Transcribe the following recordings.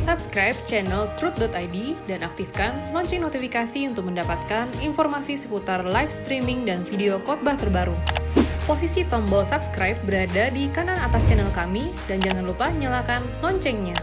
Subscribe channel Truth.id dan aktifkan lonceng notifikasi untuk mendapatkan informasi seputar live streaming dan video khotbah terbaru. Posisi tombol subscribe berada di kanan atas channel kami dan jangan lupa nyalakan loncengnya.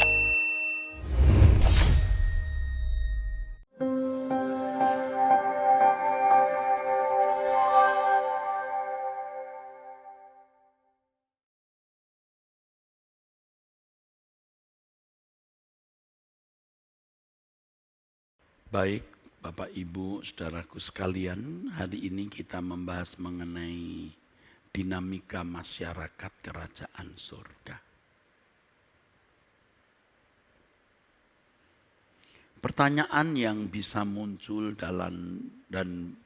Baik, Bapak Ibu, saudaraku sekalian, hari ini kita membahas mengenai dinamika masyarakat kerajaan surga. Pertanyaan yang bisa muncul dan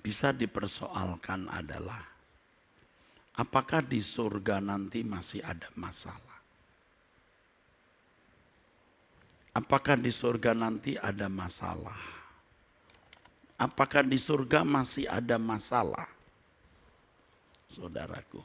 bisa dipersoalkan adalah, apakah di surga nanti masih ada masalah? Apakah di surga nanti ada masalah? Apakah di surga masih ada masalah? Saudaraku.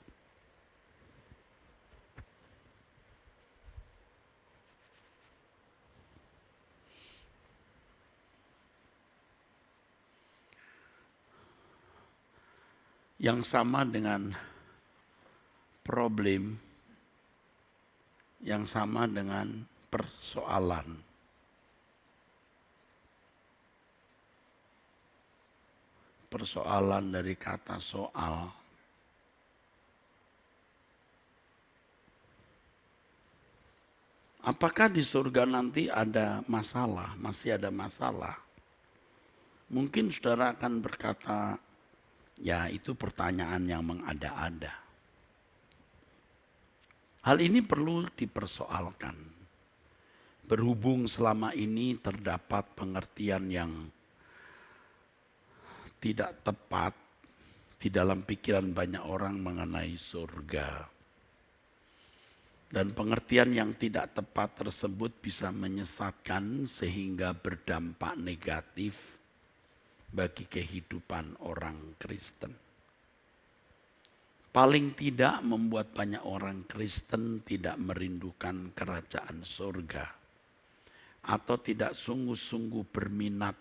Yang sama dengan problem, yang sama dengan persoalan. Persoalan dari kata soal. Apakah di surga nanti ada masalah? Masih ada masalah? Mungkin saudara akan berkata, ya itu pertanyaan yang mengada-ada. Hal ini perlu dipersoalkan. Berhubung selama ini terdapat pengertian yang tidak tepat di dalam pikiran banyak orang mengenai surga. Dan pengertian yang tidak tepat tersebut bisa menyesatkan sehingga berdampak negatif bagi kehidupan orang Kristen. Paling tidak membuat banyak orang Kristen tidak merindukan kerajaan surga. Atau tidak sungguh-sungguh berminat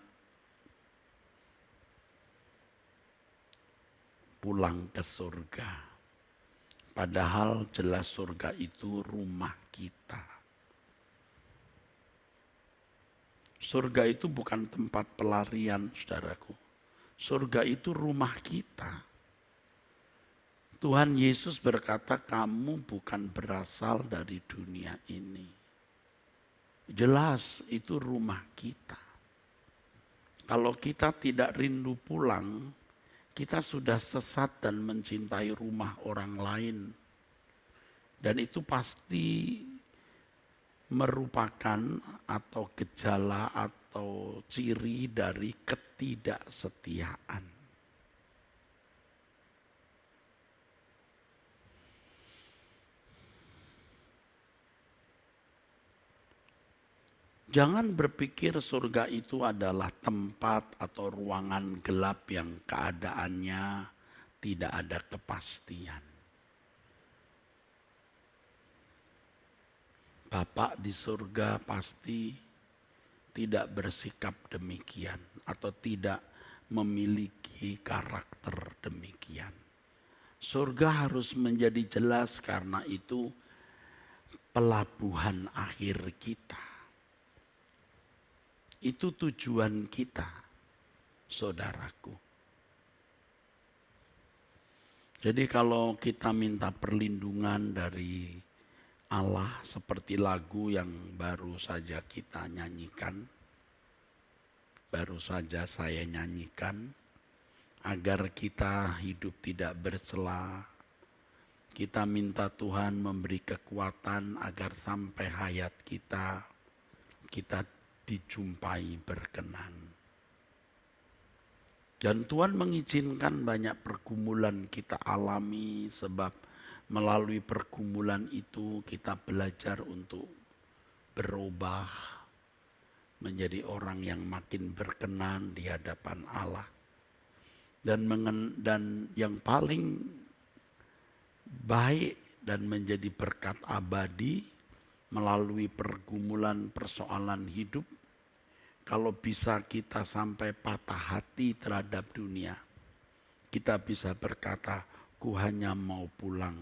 pulang ke surga. Padahal jelas surga itu rumah kita. Surga itu bukan tempat pelarian, saudaraku. Surga itu rumah kita. Tuhan Yesus berkata, kamu bukan berasal dari dunia ini. Jelas itu rumah kita. Kalau kita tidak rindu pulang, kita sudah sesat dan mencintai rumah orang lain. Dan itu pasti merupakan atau gejala atau ciri dari ketidaksetiaan. Jangan berpikir surga itu adalah tempat atau ruangan gelap yang keadaannya tidak ada kepastian. Bapak di surga pasti tidak bersikap demikian atau tidak memiliki karakter demikian. Surga harus menjadi jelas karena itu pelabuhan akhir kita. Itu tujuan kita, saudaraku. Jadi kalau kita minta perlindungan dari Allah seperti lagu yang baru saja kita nyanyikan, baru saja saya nyanyikan, agar kita hidup tidak bercela, kita minta Tuhan memberi kekuatan agar sampai hayat kita dijumpai berkenan. Dan Tuhan mengizinkan banyak pergumulan kita alami sebab melalui pergumulan itu kita belajar untuk berubah menjadi orang yang makin berkenan di hadapan Allah. Dan yang paling baik dan menjadi berkat abadi melalui pergumulan persoalan hidup, kalau bisa kita sampai patah hati terhadap dunia, kita bisa berkata, ku hanya mau pulang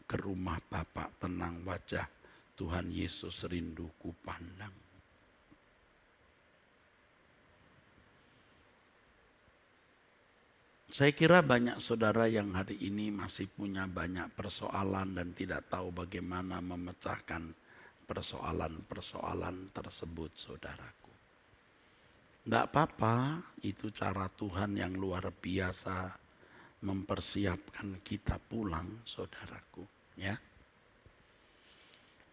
ke rumah Bapa, tenang wajah Tuhan Yesus rindu ku pandang. Saya kira banyak saudara yang hari ini masih punya banyak persoalan dan tidak tahu bagaimana memecahkan persoalan-persoalan tersebut, saudaraku. Tidak apa-apa, itu cara Tuhan yang luar biasa mempersiapkan kita pulang, saudaraku. Ya.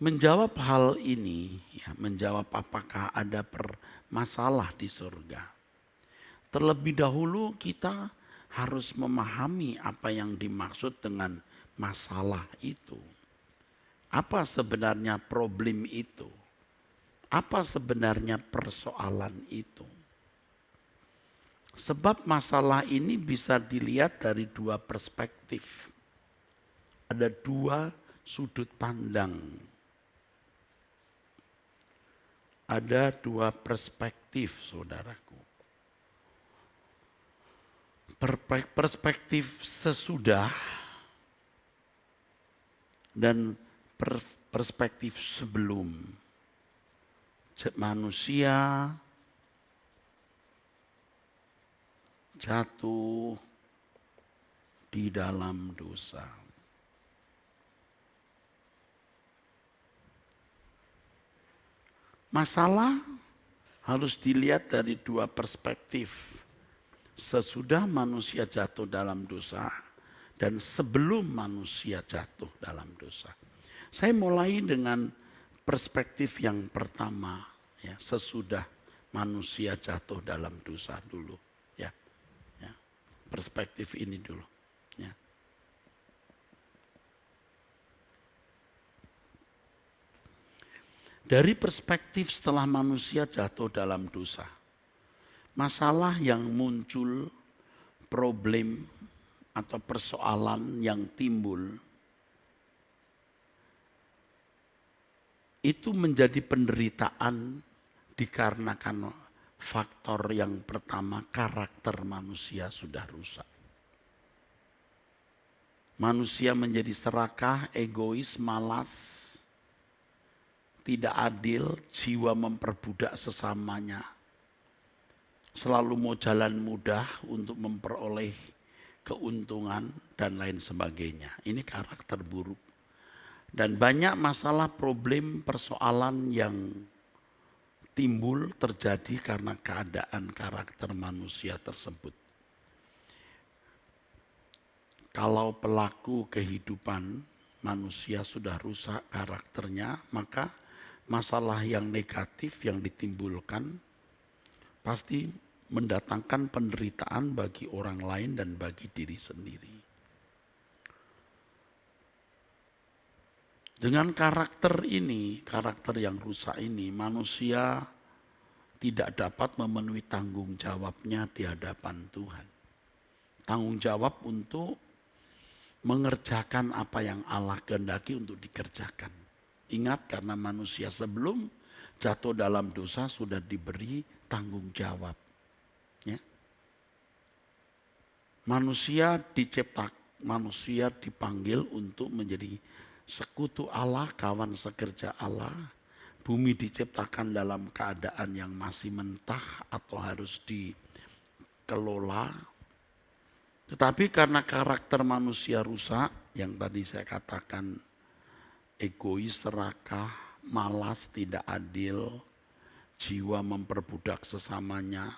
Menjawab hal ini, ya, menjawab apakah ada masalah di surga. Terlebih dahulu kita harus memahami apa yang dimaksud dengan masalah itu. Apa sebenarnya problem itu? Apa sebenarnya persoalan itu? Sebab masalah ini bisa dilihat dari dua perspektif. Ada dua sudut pandang. Ada dua perspektif, saudaraku. Perspektif sesudah dan perspektif sebelum. Manusia jatuh di dalam dosa. Masalah harus dilihat dari dua perspektif. Sesudah manusia jatuh dalam dosa dan sebelum manusia jatuh dalam dosa. Saya mulai dengan perspektif yang pertama, ya, sesudah manusia jatuh dalam dosa dulu, ya. Perspektif ini dulu, ya. Dari perspektif setelah manusia jatuh dalam dosa, masalah yang muncul, problem atau persoalan yang timbul, itu menjadi penderitaan dikarenakan faktor yang pertama, karakter manusia sudah rusak. Manusia menjadi serakah, egois, malas, tidak adil, jiwa memperbudak sesamanya. Selalu mau jalan mudah untuk memperoleh keuntungan dan lain sebagainya. Ini karakter buruk. Dan banyak masalah, problem, persoalan yang timbul terjadi karena keadaan karakter manusia tersebut. Kalau pelaku kehidupan manusia sudah rusak karakternya, maka masalah yang negatif yang ditimbulkan pasti mendatangkan penderitaan bagi orang lain dan bagi diri sendiri. Dengan karakter ini, karakter yang rusak ini, manusia tidak dapat memenuhi tanggung jawabnya di hadapan Tuhan. Tanggung jawab untuk mengerjakan apa yang Allah kehendaki untuk dikerjakan. Ingat, karena manusia sebelum jatuh dalam dosa sudah diberi tanggung jawab. Ya. Manusia dipanggil untuk menjadi sekutu Allah, kawan sekerja Allah. Bumi diciptakan dalam keadaan yang masih mentah atau harus dikelola. Tetapi karena karakter manusia rusak, yang tadi saya katakan egois, serakah, malas, tidak adil, jiwa memperbudak sesamanya,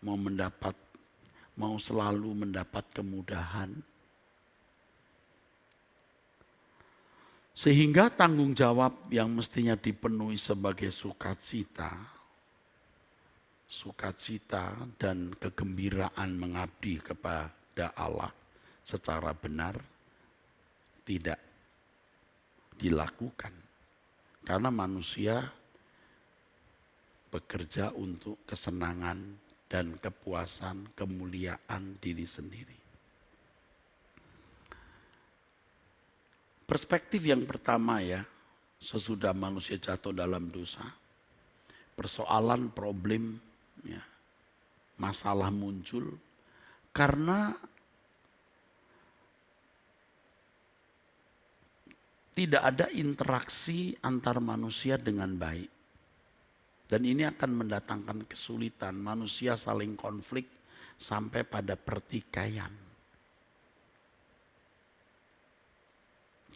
mau selalu mendapat kemudahan. Sehingga tanggung jawab yang mestinya dipenuhi sebagai sukacita dan kegembiraan mengabdi kepada Allah secara benar tidak dilakukan. Karena manusia bekerja untuk kesenangan dan kepuasan, kemuliaan diri sendiri. Perspektif yang pertama, ya, sesudah manusia jatuh dalam dosa. Persoalan, problem, ya, masalah muncul karena tidak ada interaksi antar manusia dengan baik. Dan ini akan mendatangkan kesulitan, manusia saling konflik sampai pada pertikaian.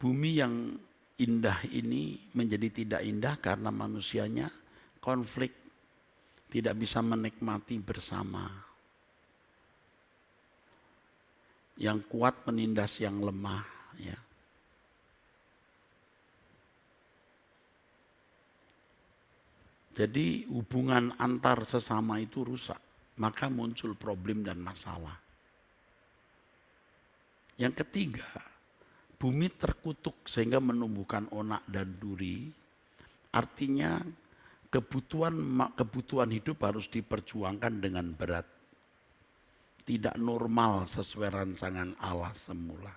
Bumi yang indah ini menjadi tidak indah karena manusianya konflik, tidak bisa menikmati bersama. Yang kuat menindas yang lemah, ya. Jadi hubungan antar sesama itu rusak, maka muncul problem dan masalah. Yang ketiga, bumi terkutuk sehingga menumbuhkan onak dan duri. Artinya kebutuhan hidup harus diperjuangkan dengan berat. Tidak normal sesuai rancangan Allah semula.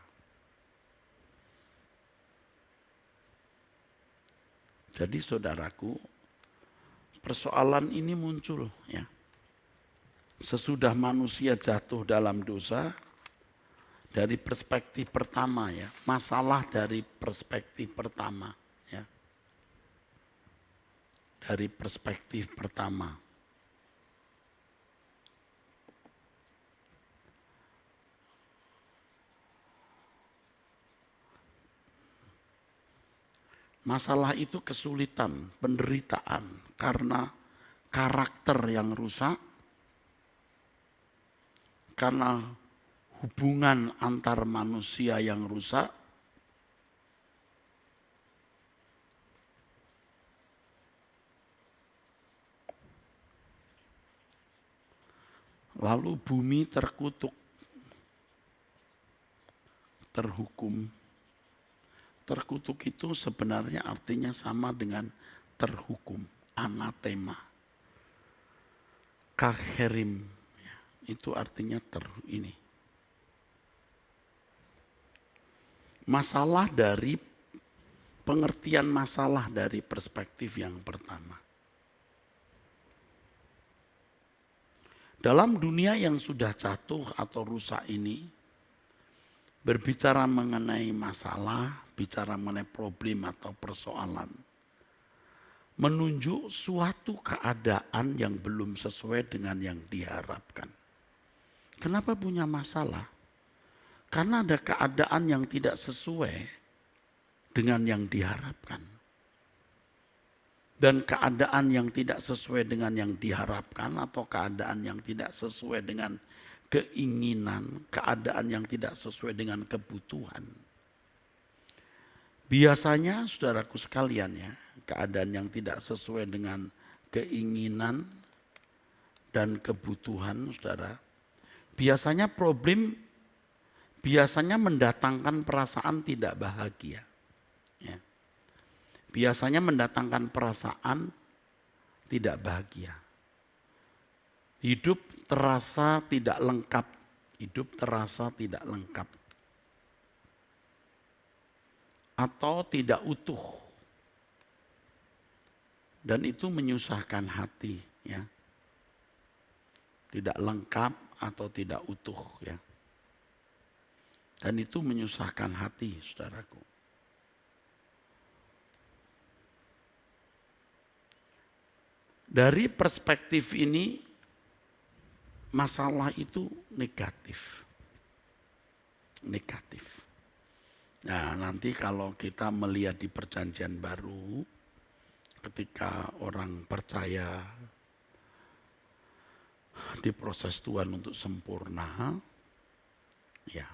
Jadi saudaraku, persoalan ini muncul, ya. Sesudah manusia jatuh dalam dosa, dari perspektif pertama, ya, masalah dari perspektif pertama, ya. Dari perspektif pertama. Masalah itu kesulitan, penderitaan karena karakter yang rusak, karena hubungan antar manusia yang rusak, lalu bumi terkutuk, terhukum. Terkutuk itu sebenarnya artinya sama dengan terhukum, anatema. Kaherim, ya, itu artinya ini. Masalah dari pengertian masalah dari perspektif yang pertama. Dalam dunia yang sudah jatuh atau rusak ini, berbicara mengenai masalah, bicara mengenai problem atau persoalan, menunjuk suatu keadaan yang belum sesuai dengan yang diharapkan. Kenapa punya masalah? Karena ada keadaan yang tidak sesuai dengan yang diharapkan. Dan keadaan yang tidak sesuai dengan yang diharapkan atau keadaan yang tidak sesuai dengan keinginan, keadaan yang tidak sesuai dengan kebutuhan. Biasanya saudaraku sekalian, ya, keadaan yang tidak sesuai dengan keinginan dan kebutuhan saudara, biasanya mendatangkan perasaan tidak bahagia. Ya. Biasanya mendatangkan perasaan tidak bahagia. Hidup terasa tidak lengkap. Hidup terasa tidak lengkap. Atau tidak utuh. Dan itu menyusahkan hati, ya. Tidak lengkap atau tidak utuh, ya. Dan itu menyusahkan hati, saudaraku. Dari perspektif ini, masalah itu negatif. Negatif. Nah, nanti kalau kita melihat di Perjanjian Baru, ketika orang percaya diproses Tuhan untuk sempurna, ya,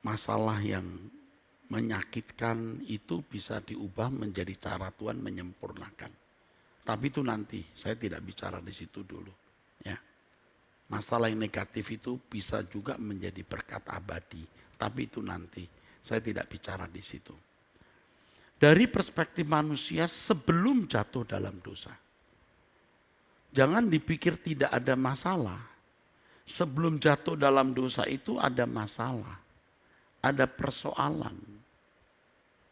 masalah yang menyakitkan itu bisa diubah menjadi cara Tuhan menyempurnakan. Tapi itu nanti, saya tidak bicara di situ dulu, ya. Masalah yang negatif itu bisa juga menjadi berkat abadi. Tapi itu nanti, saya tidak bicara di situ. Dari perspektif manusia sebelum jatuh dalam dosa. Jangan dipikir tidak ada masalah. Sebelum jatuh dalam dosa itu ada masalah. Ada persoalan.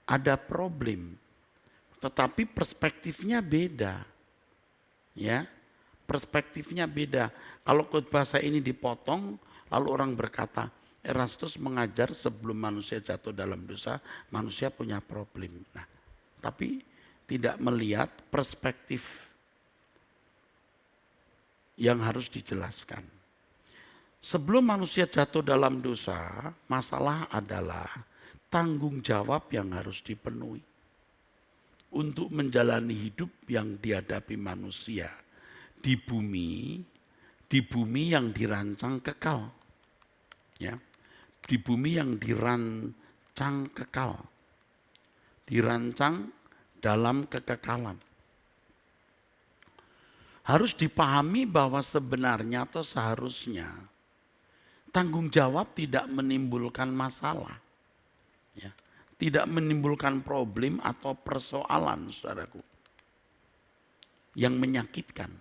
ada problem. Tetapi perspektifnya beda. Ya, perspektifnya beda. Kalau khotbah saya ini dipotong, lalu orang berkata, Erastus mengajar sebelum manusia jatuh dalam dosa, manusia punya problem. Nah, tapi tidak melihat perspektif yang harus dijelaskan. Sebelum manusia jatuh dalam dosa, masalah adalah tanggung jawab yang harus dipenuhi untuk menjalani hidup yang dihadapi manusia di bumi yang dirancang kekal. Ya, di bumi yang dirancang kekal. Dirancang dalam kekekalan. Harus dipahami bahwa sebenarnya atau seharusnya tanggung jawab tidak menimbulkan masalah. Ya, tidak menimbulkan problem atau persoalan, saudaraku, yang menyakitkan.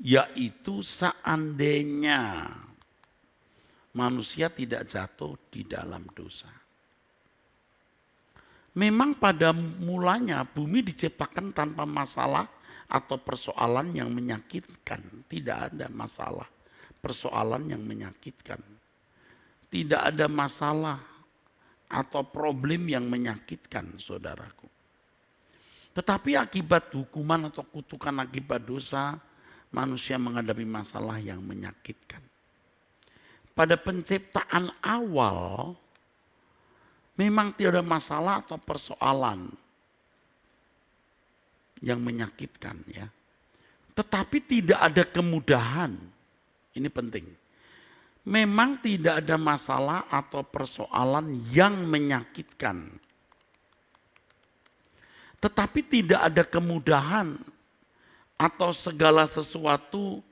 Yaitu seandainya manusia tidak jatuh di dalam dosa. Memang pada mulanya bumi diciptakan tanpa masalah atau persoalan yang menyakitkan. Tidak ada masalah, persoalan yang menyakitkan. Tidak ada masalah atau problem yang menyakitkan, saudaraku. Tetapi akibat hukuman atau kutukan akibat dosa, manusia menghadapi masalah yang menyakitkan. Pada penciptaan awal, memang tidak ada masalah atau persoalan yang menyakitkan, ya. Tetapi tidak ada kemudahan. Ini penting. Memang tidak ada masalah atau persoalan yang menyakitkan. Tetapi tidak ada kemudahan atau segala sesuatu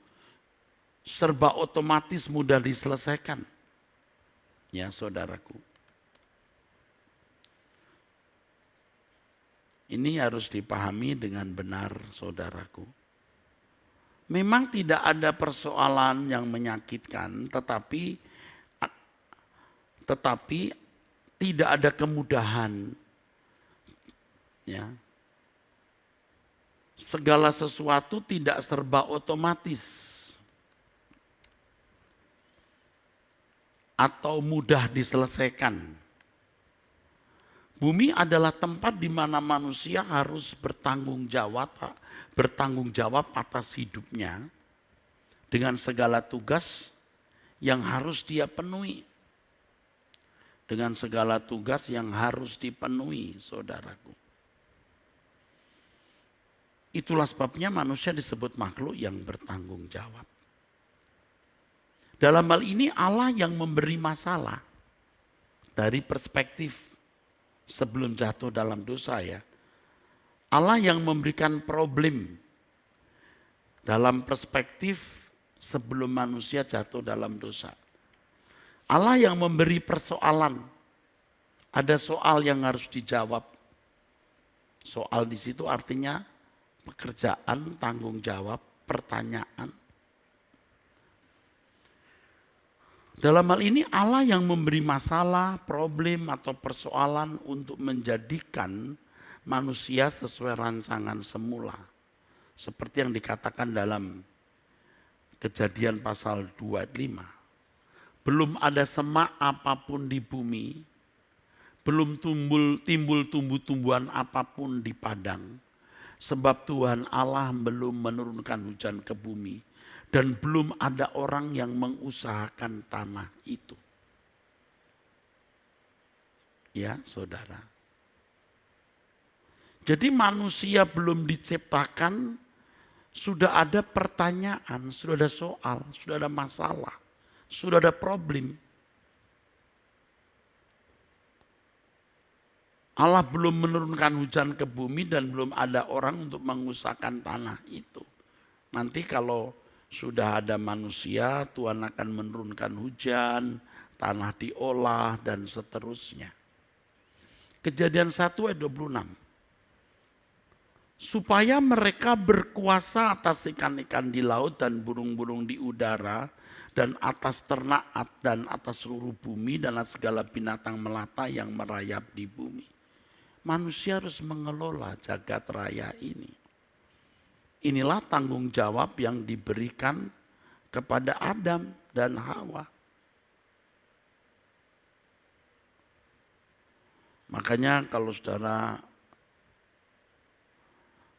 serba otomatis mudah diselesaikan. Ya, saudaraku. Ini harus dipahami dengan benar, saudaraku. Memang tidak ada persoalan yang menyakitkan, tetapi tidak ada kemudahan. Ya. Segala sesuatu tidak serba otomatis atau mudah diselesaikan. Bumi adalah tempat di mana manusia harus bertanggung jawab atas hidupnya dengan segala tugas yang harus dia penuhi. Dengan segala tugas yang harus dipenuhi, saudaraku. Itulah sebabnya manusia disebut makhluk yang bertanggung jawab. Dalam hal ini Allah yang memberi masalah dari perspektif sebelum jatuh dalam dosa, ya. Allah yang memberikan problem dalam perspektif sebelum manusia jatuh dalam dosa. Allah yang memberi persoalan. Ada soal yang harus dijawab. Soal di situ artinya pekerjaan, tanggung jawab, pertanyaan. Dalam hal ini Allah yang memberi masalah, problem atau persoalan untuk menjadikan manusia sesuai rancangan semula. Seperti yang dikatakan dalam Kejadian pasal 2 ayat 5. Belum ada semak apapun di bumi, belum timbul tumbuh-tumbuhan apapun di padang. Sebab Tuhan Allah belum menurunkan hujan ke bumi. Dan belum ada orang yang mengusahakan tanah itu. Ya, saudara. Jadi manusia belum diciptakan, sudah ada pertanyaan, sudah ada soal, sudah ada masalah, sudah ada problem. Allah belum menurunkan hujan ke bumi dan belum ada orang untuk mengusahakan tanah itu. Nanti kalau sudah ada manusia, Tuhan akan menurunkan hujan, tanah diolah, dan seterusnya. Kejadian 1 ayat 26. Supaya mereka berkuasa atas ikan-ikan di laut dan burung-burung di udara, dan atas ternak dan atas seluruh bumi, dan atas segala binatang melata yang merayap di bumi. manusia harus mengelola jagat raya ini. Inilah tanggung jawab yang diberikan kepada Adam dan Hawa. Makanya kalau saudara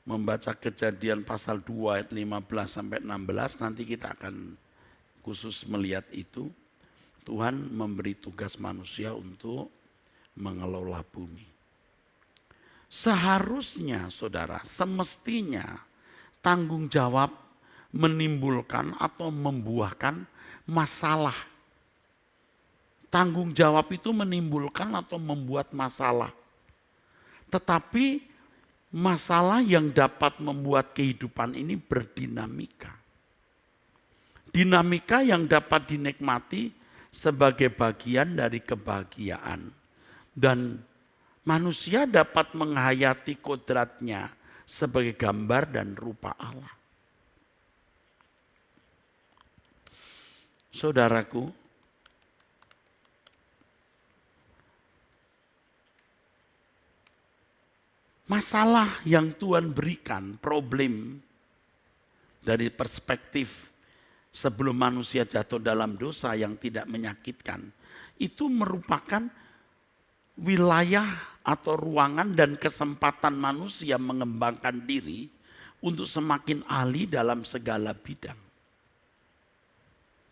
membaca Kejadian pasal 2 ayat 15 sampai 16, nanti kita akan khusus melihat itu. Tuhan memberi tugas manusia untuk mengelola bumi. Seharusnya saudara, semestinya tanggung jawab menimbulkan atau membuahkan masalah. Tanggung jawab itu menimbulkan atau membuat masalah. Tetapi masalah yang dapat membuat kehidupan ini berdinamika. Dinamika yang dapat dinikmati sebagai bagian dari kebahagiaan. Dan manusia dapat menghayati kodratnya sebagai gambar dan rupa Allah. Saudaraku, masalah yang Tuhan berikan, problem dari perspektif sebelum manusia jatuh dalam dosa yang tidak menyakitkan, itu merupakan wilayah atau ruangan dan kesempatan manusia mengembangkan diri untuk semakin ahli dalam segala bidang.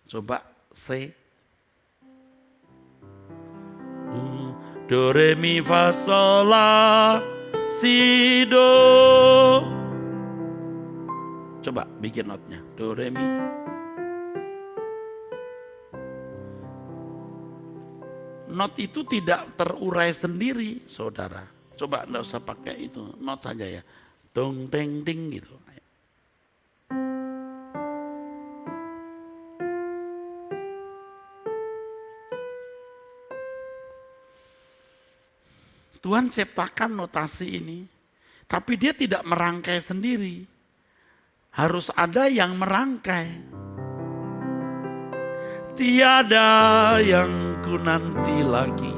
Coba do re mi fa sol la si do. Coba bikin notnya, do re mi. Not itu tidak terurai sendiri, saudara. Coba enggak usah pakai itu, not saja ya. Dong deng ding gitu. Tuhan ciptakan notasi ini, tapi dia tidak merangkai sendiri. Harus ada yang merangkai. Tiada yang ku nanti lagi,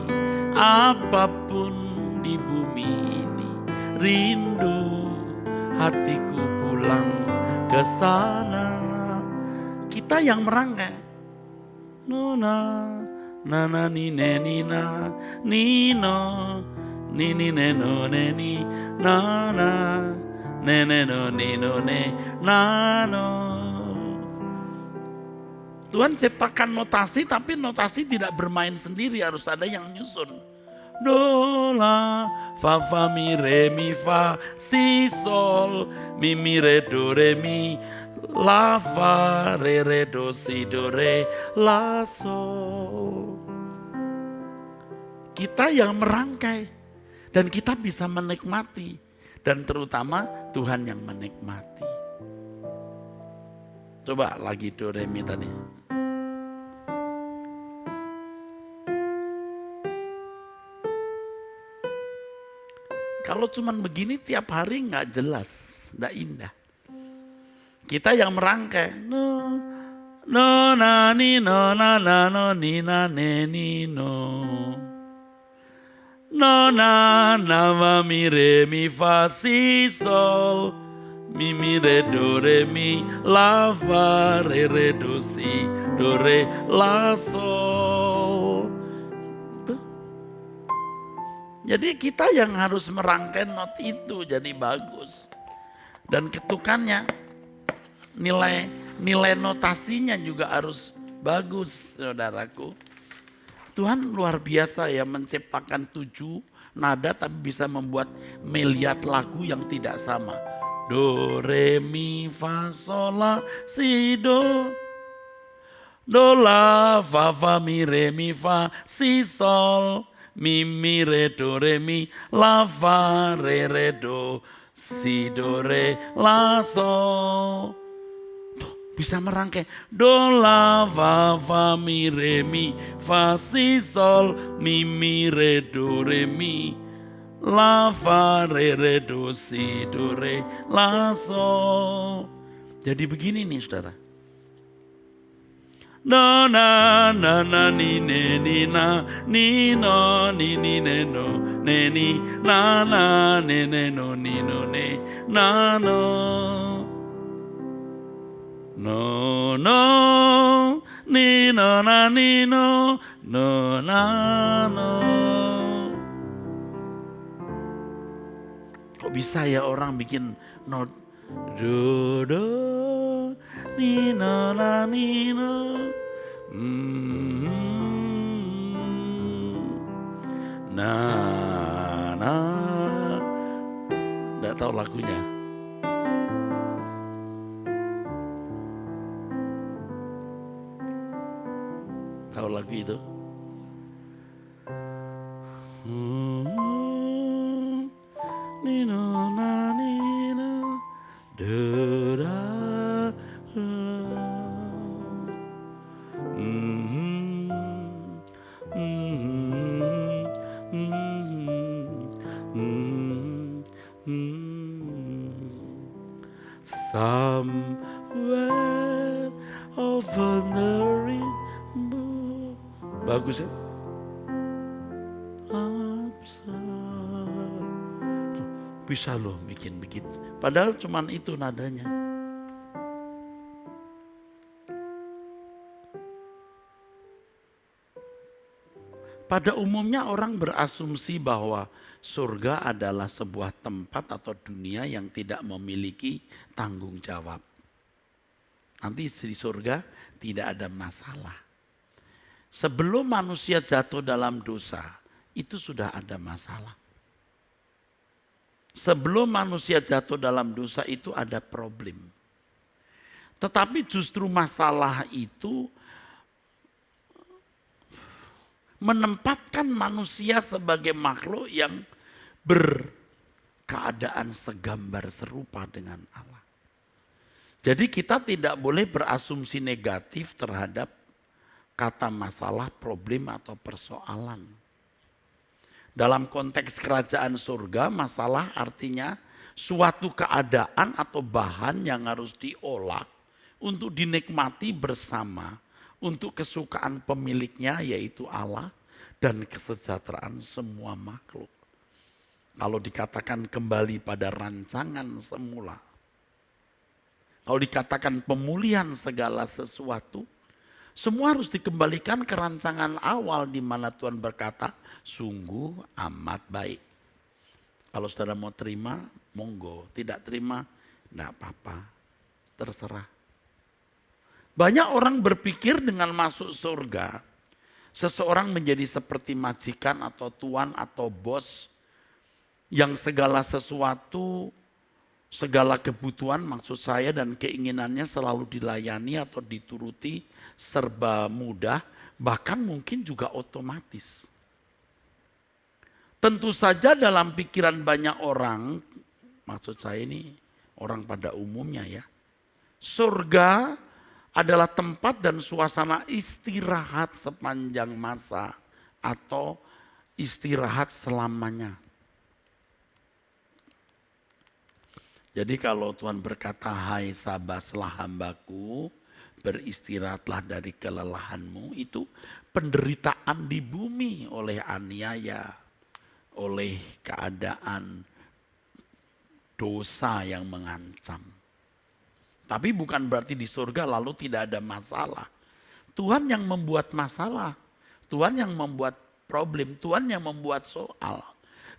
apapun di bumi ini. Rindu hatiku pulang ke sana. Kita yang merangkai. Nona, nana nine nina, nino, nini neno neni, nana, nene no nino ne, nano. Tuhan ciptakan notasi, tapi notasi tidak bermain sendiri, harus ada yang nyusun. Do, la, fa, fa, mi, re, mi, fa, si, sol, mi, re, do, re, mi, la, fa, re, do, si, do, re, la, sol. Kita yang merangkai dan kita bisa menikmati, dan terutama Tuhan yang menikmati. Coba lagi do, re, mi tadi. Kalau cuman begini tiap hari nggak jelas, nggak indah. Kita yang merangkai, no, no, na, ni, no, na, no, ni, na, ne, ni, no. No, na, ma, mi, re, mi, fa, si, sol. Mi, re, do, re, mi, la, fa, re, do, si, do, re, la, sol. Jadi kita yang harus merangkai not itu jadi bagus. Dan ketukannya, nilai notasinya juga harus bagus, saudaraku. Tuhan luar biasa ya, menciptakan 7 nada tapi bisa membuat miliar lagu yang tidak sama. Do, re, mi, fa, sol, la, si, do. Do, la, fa, mi, re, mi, fa, si, sol. Mi, re, do, re, mi, la, fa, re, do, si, do, re, la, sol. Tuh, bisa merangkai. Do, la, fa, mi, re, mi, fa, si, sol. Mi, re, do, re, mi, la, fa, re, do, si, do, re, la, sol. Jadi begini nih saudara. no na na na ni na ni no ni no ni na na ne no ni no ne na no no no ni no na ni no no na no. Kok bisa ya orang bikin not do do ni no na ni no na na. Nggak tahu lagunya. Tahu lagu itu? Nino na nino da somewhere over the rainbow. Bagus ya? Bisa loh bikin begitu. Padahal cuman itu nadanya. Pada umumnya orang berasumsi bahwa surga adalah sebuah tempat atau dunia yang tidak memiliki tanggung jawab. Nanti di surga tidak ada masalah. Sebelum manusia jatuh dalam dosa, itu sudah ada masalah. Sebelum manusia jatuh dalam dosa itu ada problem. Tetapi justru masalah itu menempatkan manusia sebagai makhluk yang berkeadaan segambar serupa dengan Allah. Jadi kita tidak boleh berasumsi negatif terhadap kata masalah, problem atau persoalan. Dalam konteks kerajaan surga, masalah artinya suatu keadaan atau bahan yang harus diolah untuk dinikmati bersama untuk kesukaan pemiliknya yaitu Allah dan kesejahteraan semua makhluk. Kalau dikatakan kembali pada rancangan semula, kalau dikatakan pemulihan segala sesuatu, semua harus dikembalikan ke rancangan awal di mana Tuhan berkata, sungguh amat baik. Kalau saudara mau terima, monggo. Tidak terima, enggak apa-apa. Terserah. Banyak orang berpikir dengan masuk surga, seseorang menjadi seperti majikan atau tuan atau bos yang segala sesuatu, segala kebutuhan maksud saya dan keinginannya selalu dilayani atau dituruti serba mudah, bahkan mungkin juga otomatis. Tentu saja dalam pikiran banyak orang, maksud saya ini orang pada umumnya ya, surga adalah tempat dan suasana istirahat sepanjang masa atau istirahat selamanya. Jadi kalau Tuhan berkata, hai sabaslah hambaku, beristirahatlah dari kelelahanmu, itu penderitaan di bumi oleh aniaya, oleh keadaan dosa yang mengancam. Tapi bukan berarti di surga lalu tidak ada masalah. Tuhan yang membuat masalah, Tuhan yang membuat problem, Tuhan yang membuat soal.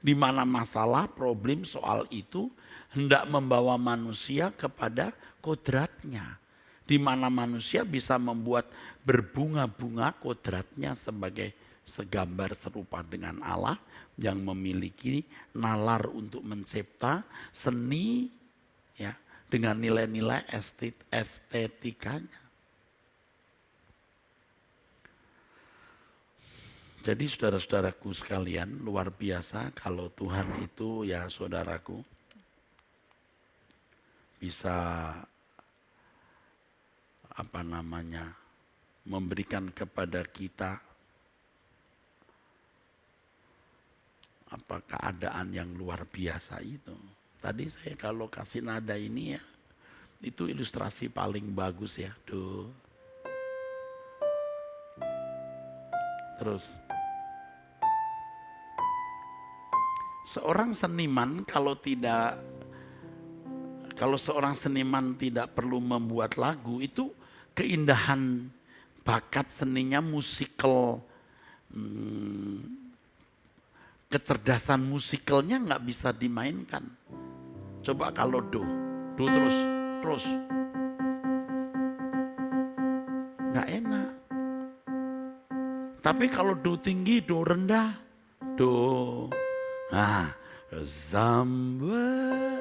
Di mana masalah, problem, soal itu hendak membawa manusia kepada kodratnya. Di mana manusia bisa membuat berbunga-bunga kodratnya sebagai segambar serupa dengan Allah yang memiliki nalar untuk mencipta seni ya dengan nilai-nilai estetikanya. Jadi saudara-saudaraku sekalian, luar biasa kalau Tuhan itu ya saudaraku bisa memberikan kepada kita keadaan yang luar biasa itu. Tadi saya kalau kasih nada ini ya, itu ilustrasi paling bagus ya. Terus. Seorang seniman kalau seorang seniman tidak perlu membuat lagu, itu keindahan bakat seninya musikal, kecerdasan musikalnya nggak bisa dimainkan. Coba kalau do terus, nggak enak. Tapi kalau do tinggi, do rendah, do, somewhere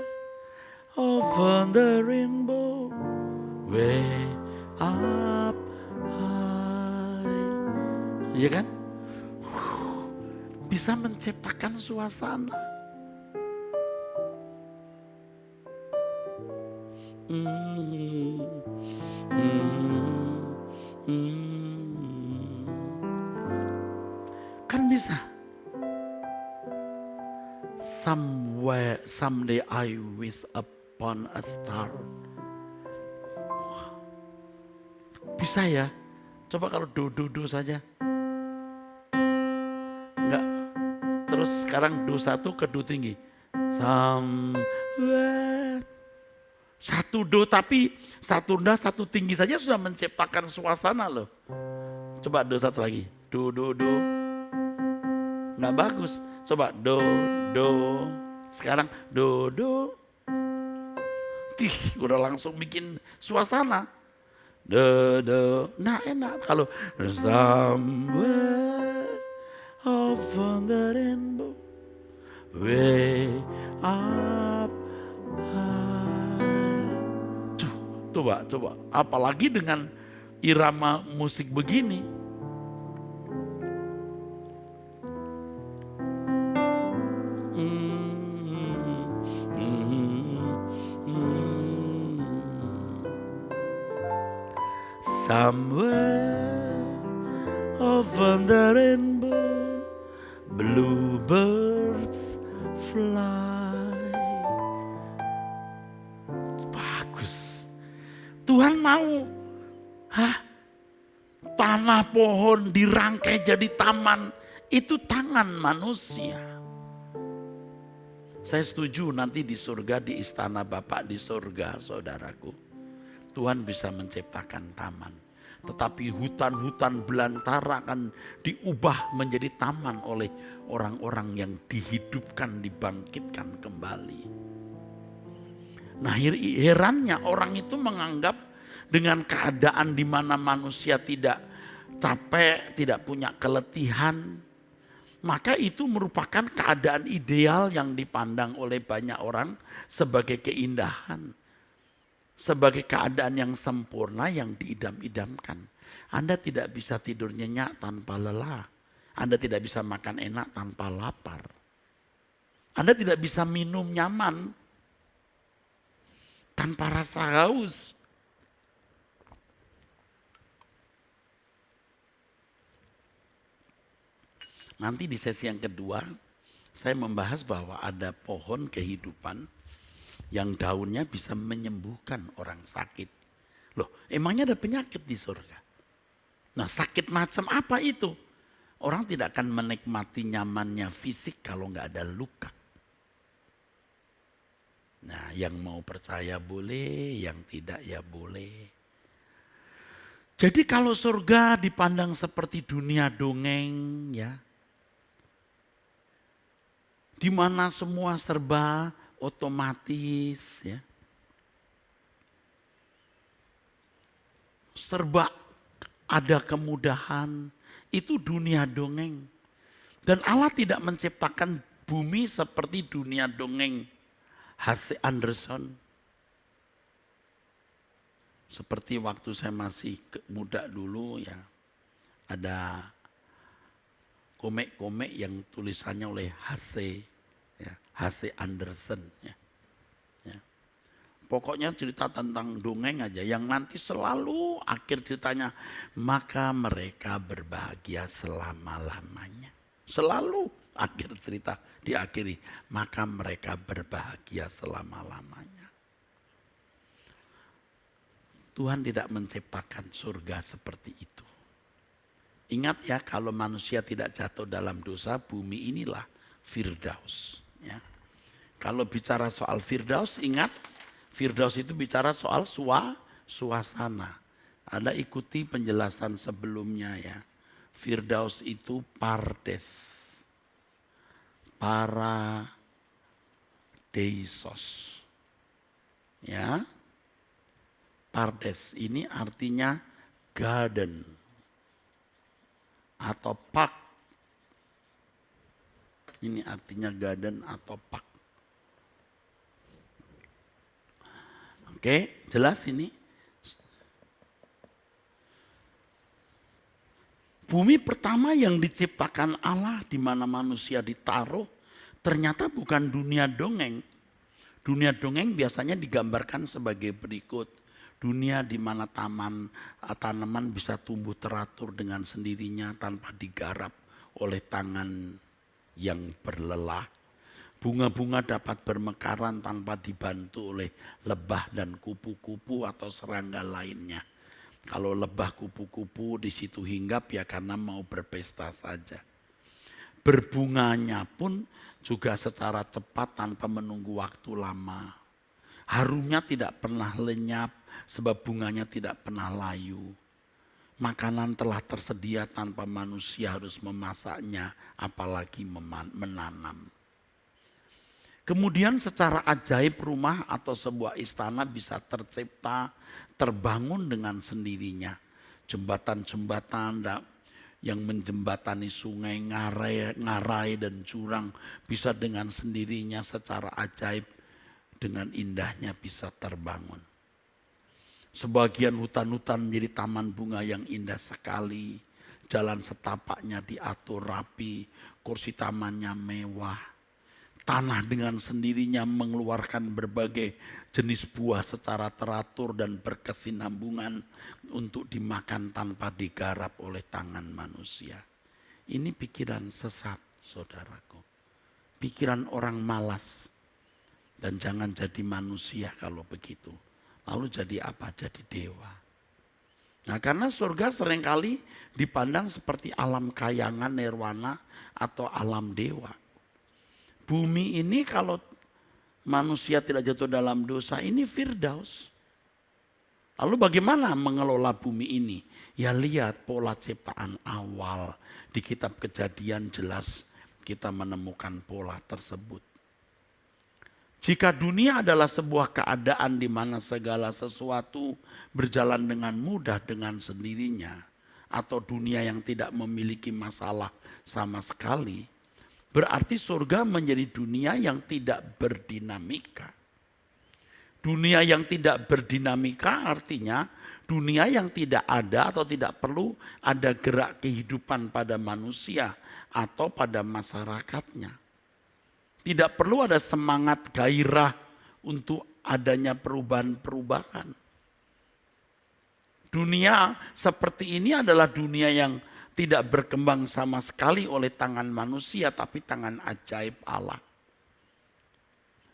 over the rainbow, way up high, iya kan? Bisa menciptakan suasana. Kan bisa. Someday I wish upon a star. Bisa ya? Coba kalau do saja. Enggak. Terus sekarang do satu ke do tinggi. Somewhere. Satu do tapi satu rendah satu tinggi saja sudah menciptakan suasana loh. Coba do satu lagi. Do. Nggak bagus. Coba do. Sekarang do. Udah langsung bikin suasana. Do. Nah enak kalau somewhere over the rainbow, way up high. Coba. Apalagi dengan irama musik begini. Somewhere over the rainbow, bluebirds fly. Bagus. Tuhan mau tanah pohon dirangkai jadi taman. Itu tangan manusia. Saya setuju nanti di surga, di istana Bapa di surga, saudaraku. Tuhan bisa menciptakan taman. Tetapi hutan-hutan belantara akan diubah menjadi taman oleh orang-orang yang dihidupkan, dibangkitkan kembali. Nah herannya orang itu menganggap dengan keadaan di mana manusia tidak capek, tidak punya keletihan, maka itu merupakan keadaan ideal yang dipandang oleh banyak orang sebagai keindahan. Sebagai keadaan yang sempurna yang diidam-idamkan. Anda tidak bisa tidur nyenyak tanpa lelah. Anda tidak bisa makan enak tanpa lapar. Anda tidak bisa minum nyaman tanpa rasa haus. Nanti di sesi yang kedua, saya membahas bahwa ada pohon kehidupan yang daunnya bisa menyembuhkan orang sakit. Loh, emangnya ada penyakit di surga? Nah, sakit macam apa itu? Orang tidak akan menikmati nyamannya fisik kalau nggak ada luka. Nah, yang mau percaya boleh, yang tidak ya boleh. Jadi kalau surga dipandang seperti dunia dongeng, ya, di mana semua serba otomatis, ya, serba ada kemudahan, itu dunia dongeng. Dan Allah tidak menciptakan bumi seperti dunia dongeng H.C. Andersen. Seperti waktu saya masih muda dulu, ya, ada komik-komik yang tulisannya oleh H.C. Andersen. Ya. Pokoknya cerita tentang dongeng aja yang nanti selalu akhir ceritanya, maka mereka berbahagia selama-lamanya. Selalu akhir cerita diakhiri, maka mereka berbahagia selama-lamanya. Tuhan tidak menciptakan surga seperti itu. Ingat ya, kalau manusia tidak jatuh dalam dosa, bumi inilah Firdaus. Ya. Kalau bicara soal Firdaus, ingat Firdaus itu bicara soal suasana. Anda ikuti penjelasan sebelumnya ya. Firdaus itu pardes. Paradeisos. Ya. Pardes ini artinya garden atau park. Ini artinya garden atau park. Oke, jelas ini. Bumi pertama yang diciptakan Allah di mana manusia ditaruh ternyata bukan dunia dongeng. Dunia dongeng biasanya digambarkan sebagai berikut. Dunia di mana tanaman bisa tumbuh teratur dengan sendirinya tanpa digarap oleh tangan yang berlelah. Bunga-bunga dapat bermekaran tanpa dibantu oleh lebah dan kupu-kupu atau serangga lainnya. Kalau lebah kupu-kupu di situ hinggap ya karena mau berpesta saja. Berbunganya pun juga secara cepat tanpa menunggu waktu lama. Harumnya tidak pernah lenyap sebab bunganya tidak pernah layu. Makanan telah tersedia tanpa manusia harus memasaknya apalagi menanam. Kemudian secara ajaib rumah atau sebuah istana bisa tercipta, terbangun dengan sendirinya. Jembatan-jembatan yang menjembatani sungai, ngarai dan jurang bisa dengan sendirinya secara ajaib dengan indahnya bisa terbangun. Sebagian hutan-hutan menjadi taman bunga yang indah sekali. Jalan setapaknya diatur rapi, kursi tamannya mewah. Tanah dengan sendirinya mengeluarkan berbagai jenis buah secara teratur dan berkesinambungan untuk dimakan tanpa digarap oleh tangan manusia. Ini pikiran sesat, saudaraku. Pikiran orang malas. Dan jangan jadi manusia kalau begitu. Lalu jadi apa? Jadi dewa. Nah karena surga seringkali dipandang seperti alam kayangan nirwana atau alam dewa. Bumi ini kalau manusia tidak jatuh dalam dosa ini Firdaus. Lalu bagaimana mengelola bumi ini? Ya lihat pola ciptaan awal. Di kitab Kejadian jelas kita menemukan pola tersebut. Jika dunia adalah sebuah keadaan di mana segala sesuatu berjalan dengan mudah dengan sendirinya, atau dunia yang tidak memiliki masalah sama sekali, berarti surga menjadi dunia yang tidak berdinamika. Dunia yang tidak berdinamika artinya dunia yang tidak ada atau tidak perlu ada gerak kehidupan pada manusia atau pada masyarakatnya. Tidak perlu ada semangat gairah untuk adanya perubahan-perubahan. Dunia seperti ini adalah dunia yang tidak berkembang sama sekali oleh tangan manusia, tapi tangan ajaib Allah.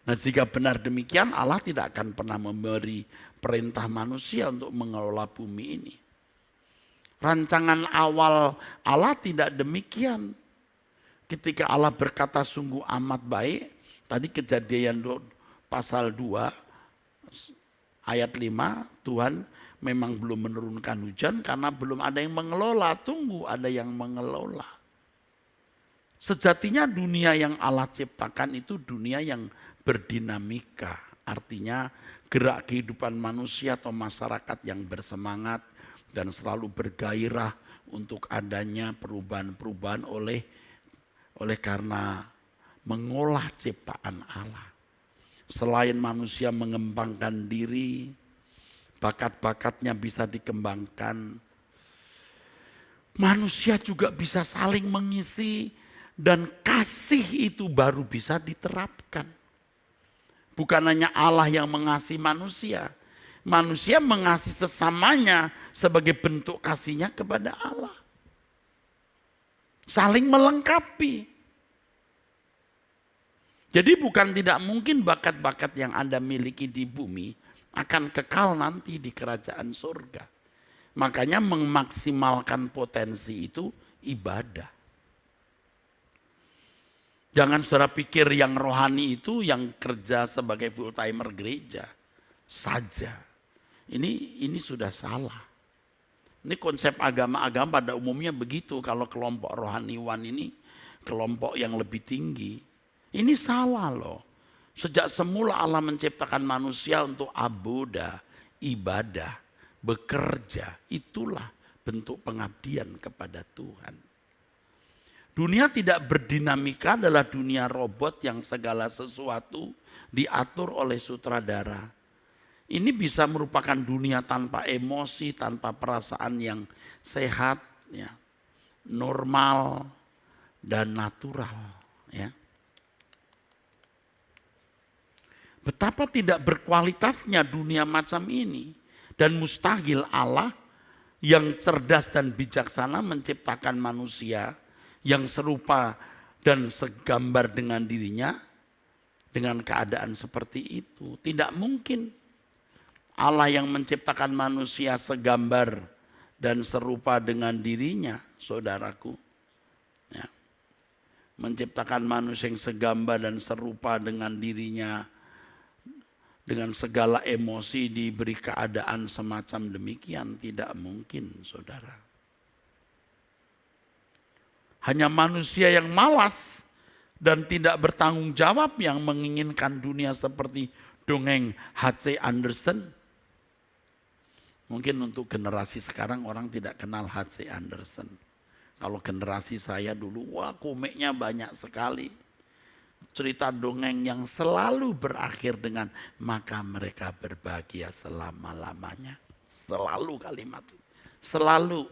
Nah jika benar demikian, Allah tidak akan pernah memberi perintah manusia untuk mengelola bumi ini. Rancangan awal Allah tidak demikian. Ketika Allah berkata sungguh amat baik, tadi Kejadian pasal 2 ayat 5, Tuhan memang belum menurunkan hujan karena belum ada yang mengelola, tunggu ada yang mengelola. Sejatinya dunia yang Allah ciptakan itu dunia yang berdinamika, artinya gerak kehidupan manusia atau masyarakat yang bersemangat dan selalu bergairah untuk adanya perubahan-perubahan oleh karena mengolah ciptaan Allah. Selain manusia mengembangkan diri, bakat-bakatnya bisa dikembangkan, manusia juga bisa saling mengisi dan kasih itu baru bisa diterapkan. Bukan hanya Allah yang mengasihi manusia, manusia mengasihi sesamanya sebagai bentuk kasihnya kepada Allah. Saling melengkapi. Jadi bukan tidak mungkin bakat-bakat yang Anda miliki di bumi akan kekal nanti di kerajaan surga. Makanya memaksimalkan potensi itu ibadah. Jangan saudara pikir yang rohani itu yang kerja sebagai full timer gereja saja. Ini sudah salah. Ini konsep agama-agama pada umumnya begitu. Kalau kelompok rohaniwan ini kelompok yang lebih tinggi. Ini salah loh. Sejak semula Allah menciptakan manusia untuk aboda, ibadah, bekerja. Itulah bentuk pengabdian kepada Tuhan. Dunia tidak berdinamika adalah dunia robot yang segala sesuatu diatur oleh sutradara. Ini bisa merupakan dunia tanpa emosi, tanpa perasaan yang sehat, ya, normal dan natural. Ya. Betapa tidak berkualitasnya dunia macam ini. Dan mustahil Allah yang cerdas dan bijaksana menciptakan manusia yang serupa dan segambar dengan dirinya dengan keadaan seperti itu. Tidak mungkin. Allah yang menciptakan manusia segambar dan serupa dengan dirinya, saudaraku. Ya. Menciptakan manusia yang segambar dan serupa dengan dirinya, dengan segala emosi diberi keadaan semacam demikian, tidak mungkin, saudara. Hanya manusia yang malas dan tidak bertanggung jawab yang menginginkan dunia seperti dongeng H.C. Andersen. Mungkin untuk generasi sekarang orang tidak kenal H.C. Andersen. Kalau generasi saya dulu, wah komiknya banyak sekali. Cerita dongeng yang selalu berakhir dengan maka mereka berbahagia selama-lamanya. Selalu kalimat itu. Selalu.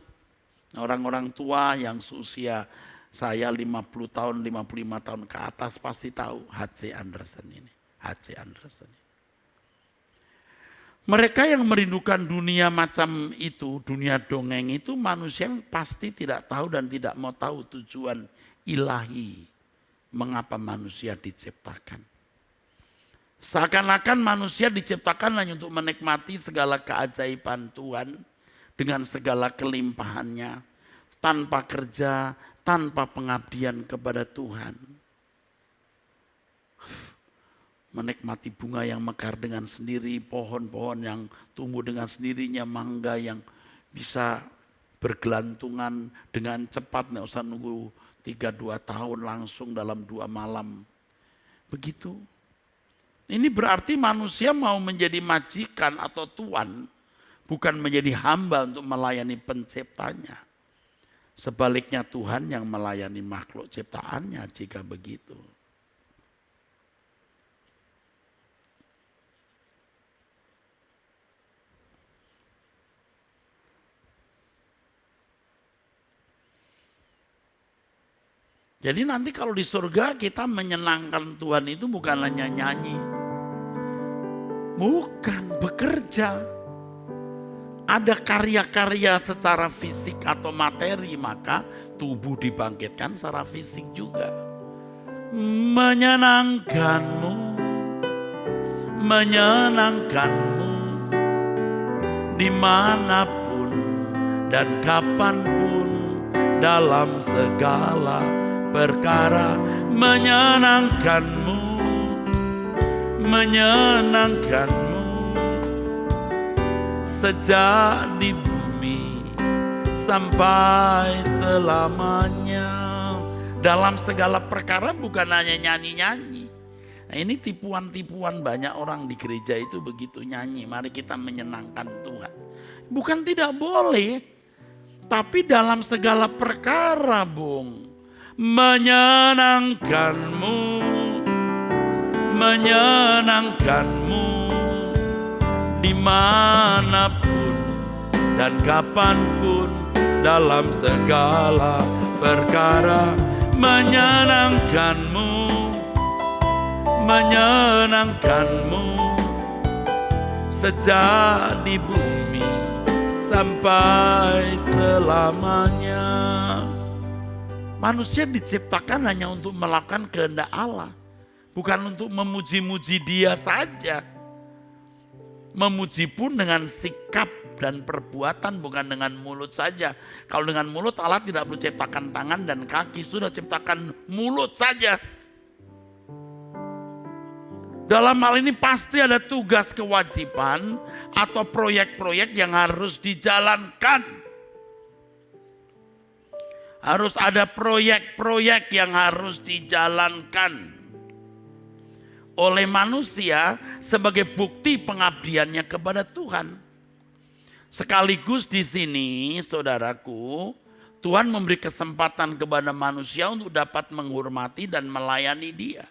Orang-orang tua yang seusia saya 50 tahun, 55 tahun ke atas pasti tahu H.C. Andersen ini. H.C. Andersen. Mereka yang merindukan dunia macam itu, dunia dongeng itu manusia yang pasti tidak tahu dan tidak mau tahu tujuan ilahi. Mengapa manusia diciptakan. Seakan-akan manusia diciptakan hanya untuk menikmati segala keajaiban Tuhan dengan segala kelimpahannya. Tanpa kerja, tanpa pengabdian kepada Tuhan. Menikmati bunga yang mekar dengan sendiri, pohon-pohon yang tumbuh dengan sendirinya, mangga yang bisa bergelantungan dengan cepat, nggak usah nunggu 3-2 tahun langsung dalam 2 malam. Begitu. Ini berarti manusia mau menjadi majikan atau tuan, bukan menjadi hamba untuk melayani penciptanya. Sebaliknya Tuhan yang melayani makhluk ciptaannya jika begitu. Jadi nanti kalau di surga kita menyenangkan Tuhan itu bukan hanya nyanyi. Bukan, bekerja. Ada karya-karya secara fisik atau materi, maka tubuh dibangkitkan secara fisik juga. Menyenangkanmu, menyenangkanmu, dimanapun dan kapanpun dalam segala perkara menyenangkanmu, menyenangkanmu sejak di bumi sampai selamanya. Dalam segala perkara bukan hanya nyanyi-nyanyi. Nah, ini tipuan-tipuan banyak orang di gereja itu begitu nyanyi. Mari kita menyenangkan Tuhan. Bukan tidak boleh, tapi dalam segala perkara, Bung. Menyenangkanmu, menyenangkanmu dimanapun dan kapanpun dalam segala perkara. Menyenangkanmu, menyenangkanmu sejak di bumi sampai selamanya. Manusia diciptakan hanya untuk melakukan kehendak Allah, bukan untuk memuji-muji Dia saja. Memuji pun dengan sikap dan perbuatan, bukan dengan mulut saja. Kalau dengan mulut Allah tidak perlu ciptakan tangan dan kaki, sudah ciptakan mulut saja. Dalam hal ini pasti ada tugas kewajiban atau proyek-proyek yang harus dijalankan. Harus ada proyek-proyek yang harus dijalankan oleh manusia sebagai bukti pengabdiannya kepada Tuhan. Sekaligus di sini, saudaraku, Tuhan memberi kesempatan kepada manusia untuk dapat menghormati dan melayani Dia.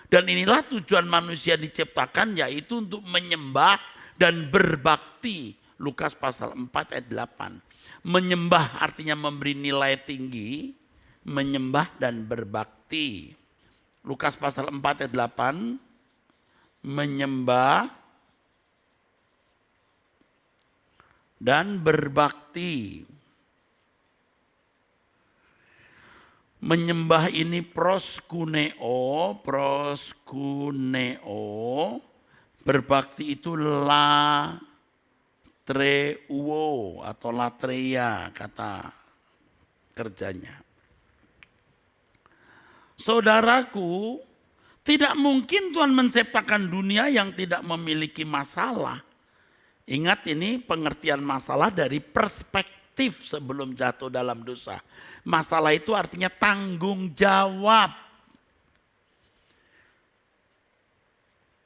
Dan inilah tujuan manusia diciptakan, yaitu untuk menyembah dan berbakti. Lukas pasal 4 ayat 8. Menyembah artinya memberi nilai tinggi, menyembah dan berbakti. Lukas pasal 4 ayat 8. Menyembah dan berbakti. Menyembah ini proskuneo, berbakti itu latreuo atau latreia kata kerjanya. Saudaraku, tidak mungkin Tuhan menciptakan dunia yang tidak memiliki masalah. Ingat, ini pengertian masalah dari perspektif sebelum jatuh dalam dosa. Masalah itu artinya tanggung jawab.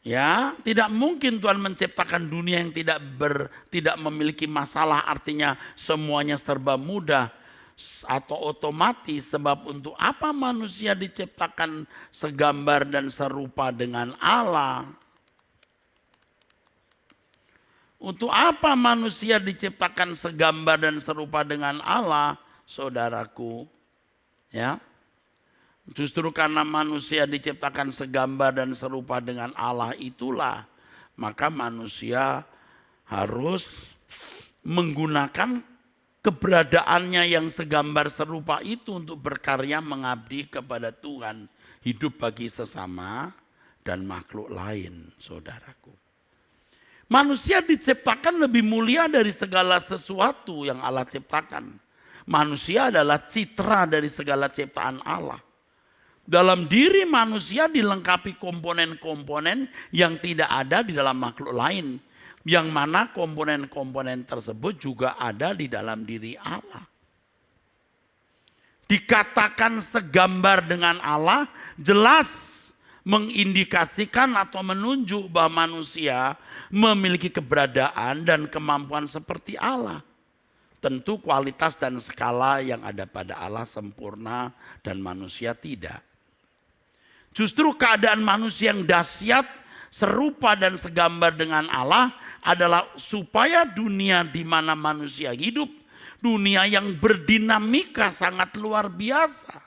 Ya, tidak mungkin Tuhan menciptakan dunia yang tidak memiliki masalah, artinya semuanya serba mudah atau otomatis. Sebab untuk apa manusia diciptakan segambar dan serupa dengan Allah? Untuk apa manusia diciptakan segambar dan serupa dengan Allah, saudaraku? Ya, justru karena manusia diciptakan segambar dan serupa dengan Allah itulah, maka manusia harus menggunakan keberadaannya yang segambar serupa itu untuk berkarya mengabdi kepada Tuhan, hidup bagi sesama dan makhluk lain, saudaraku. Manusia diciptakan lebih mulia dari segala sesuatu yang Allah ciptakan. Manusia adalah citra dari segala ciptaan Allah. Dalam diri manusia dilengkapi komponen-komponen yang tidak ada di dalam makhluk lain. Yang mana komponen-komponen tersebut juga ada di dalam diri Allah. Dikatakan segambar dengan Allah jelas mengindikasikan atau menunjuk bahwa manusia memiliki keberadaan dan kemampuan seperti Allah. Tentu kualitas dan skala yang ada pada Allah sempurna dan manusia tidak. Justru keadaan manusia yang dahsyat, serupa dan segambar dengan Allah adalah supaya dunia di mana manusia hidup, dunia yang berdinamika sangat luar biasa.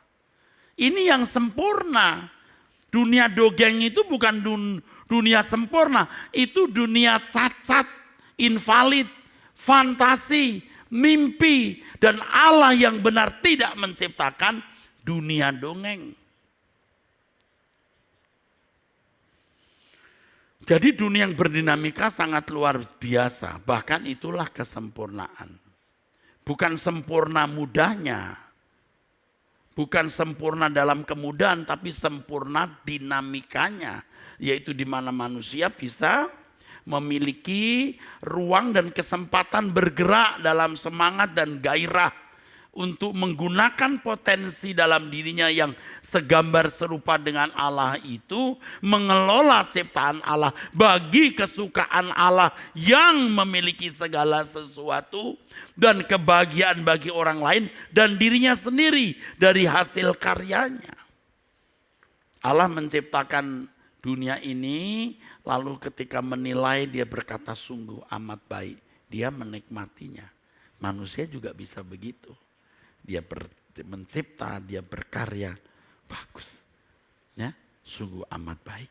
Ini yang sempurna. Dunia dongeng itu bukan dunia sempurna, itu dunia cacat, invalid, fantasi, mimpi, dan Allah yang benar tidak menciptakan dunia dongeng. Jadi dunia yang berdinamika sangat luar biasa, bahkan itulah kesempurnaan. Bukan sempurna mudahnya, bukan sempurna dalam kemudahan, tapi sempurna dinamikanya. Yaitu di mana manusia bisa memiliki ruang dan kesempatan bergerak dalam semangat dan gairah untuk menggunakan potensi dalam dirinya yang segambar serupa dengan Allah itu, mengelola ciptaan Allah bagi kesukaan Allah yang memiliki segala sesuatu dan kebahagiaan bagi orang lain dan dirinya sendiri dari hasil karyanya. Allah menciptakan dunia ini, lalu ketika menilai dia berkata sungguh amat baik. Dia menikmatinya. Manusia juga bisa begitu. Dia mencipta, dia berkarya, bagus. Ya, sungguh amat baik.